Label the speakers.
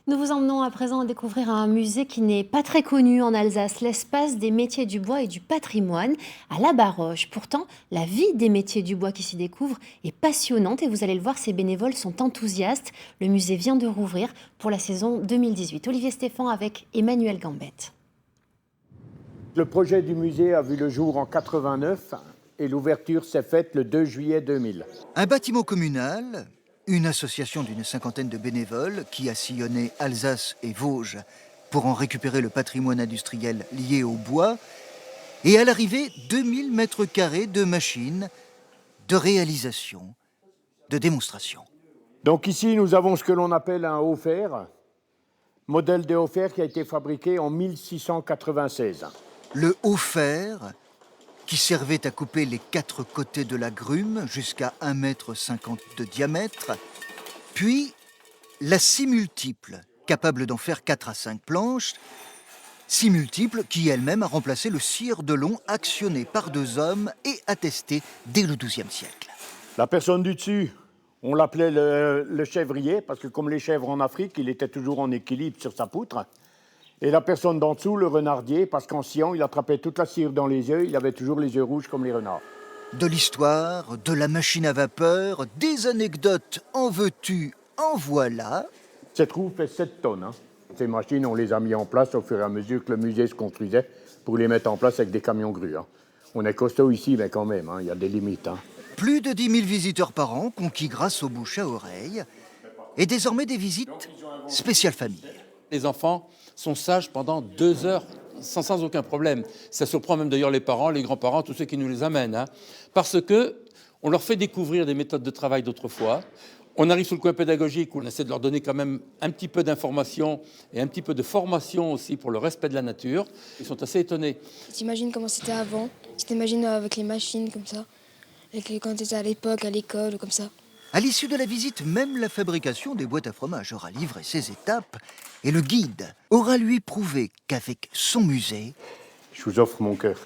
Speaker 1: Nous vous emmenons à présent découvrir un musée qui n'est pas très connu en Alsace, l'espace des métiers du bois et du patrimoine à La Baroche. Pourtant, la vie des métiers du bois qui s'y découvre est passionnante et vous allez le voir, ces bénévoles sont enthousiastes. Le musée vient de rouvrir pour la saison 2018. Olivier Stéphan avec Emmanuel Gambette.
Speaker 2: Le projet du musée a vu le jour en 89 et l'ouverture s'est faite le 2 juillet 2000.
Speaker 3: Un bâtiment communal, une association d'une cinquantaine de bénévoles qui a sillonné Alsace et Vosges pour en récupérer le patrimoine industriel lié au bois, et à l'arrivée 2000 mètres carrés de machines, de réalisation, de démonstration.
Speaker 2: Donc ici, nous avons ce que l'on appelle un haut fer, modèle de haut fer qui a été fabriqué en 1696.
Speaker 3: Le haut fer, qui servait à couper les 4 côtés de la grume jusqu'à 1,50 m de diamètre, puis la scie multiple, capable d'en faire 4 à 5 planches, scie multiple qui elle-même a remplacé le cire de long actionné par 2 hommes et attesté dès le XIIe siècle.
Speaker 2: La personne du dessus, on l'appelait le chèvrier, parce que comme les chèvres en Afrique, il était toujours en équilibre sur sa poutre. Et la personne d'en dessous, le renardier, parce qu'en sciant, il attrapait toute la cire dans les yeux, il avait toujours les yeux rouges comme les renards.
Speaker 3: De l'histoire, de la machine à vapeur, des anecdotes, en veux-tu, en voilà.
Speaker 2: Cette roue fait 7 tonnes. Ces machines, on les a mis en place au fur et à mesure que le musée se construisait pour les mettre en place avec des camions grues. On est costaud ici, mais quand même, il y a des limites.
Speaker 3: Plus de 10 000 visiteurs par an, conquis grâce au bouche à oreille, et désormais des visites spéciales famille.
Speaker 4: Les enfants sont sages pendant 2 heures sans aucun problème. Ça surprend même d'ailleurs les parents, les grands-parents, tous ceux qui nous les amènent. Parce qu'on leur fait découvrir des méthodes de travail d'autrefois. On arrive sur le coin pédagogique où on essaie de leur donner quand même un petit peu d'information et un petit peu de formation aussi pour le respect de la nature. Ils sont assez étonnés.
Speaker 5: T'imagines comment c'était avant, tu t'imagines avec les machines comme ça, quand tu étais à l'époque, à l'école, comme ça.
Speaker 3: À l'issue de la visite, même la fabrication des boîtes à fromage aura livré ses étapes et le guide aura lui prouvé qu'avec son musée,
Speaker 2: Je vous offre mon cœur.